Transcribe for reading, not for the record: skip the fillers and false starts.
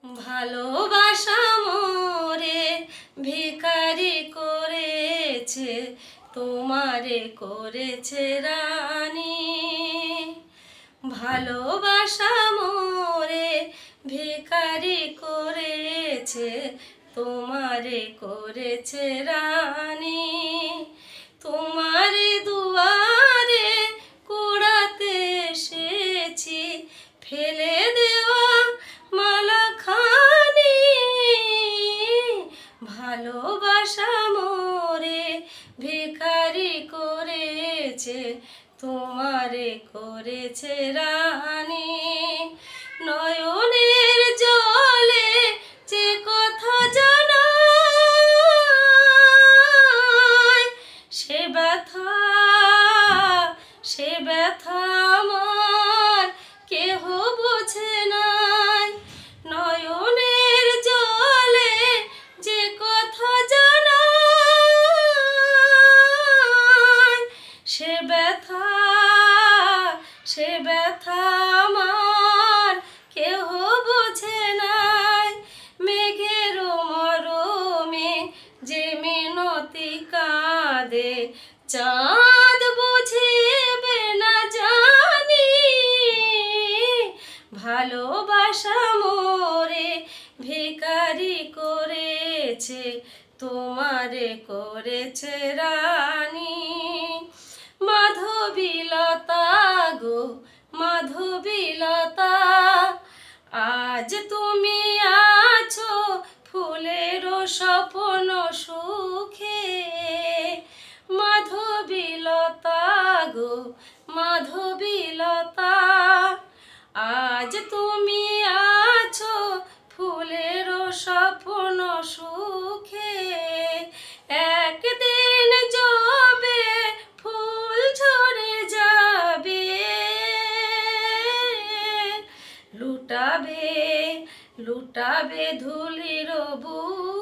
ভালোবাসা মোরে ভিখারি করেছে, তোমারে করেছে রানী। ভালোবাসা মোরে ভিখারি করেছে, তোমারে করেছে রানী। তোমারে দুয়ারে কুড়াতে এসেছি, ফেলে দেওয়া মালাখানি। ভালোবাসা মোরে ভিখারি করেছে, তোমারে করেছে রানী। নয়নের জলে যে কথা জানাই, সে ব্যথা আমার কেহ বোঝে নাই। নয়নের জলে যে কথা জানাই, সে ব্যথা আমার কেহ বোঝে নাই। মেঘের মরমে যে মিনতি কাঁদে, চাঁদ বুঝিবে না জানি। ভালোবাসা মোরে ভিখারি করেছে, তোমারে করেছে রানী। মাধবীলতা গো মাধবীলতা, আজ তুমি আছো ফুলের স্বপ্ন সুখে। মাধবীলতা গো মাধবীলতা, আজ তুমি আছো ফুলের স্বপ্ন সুখে। একদিন যবে ফুল ঝরে যাবে, লুটাবে ধুলির বুকে।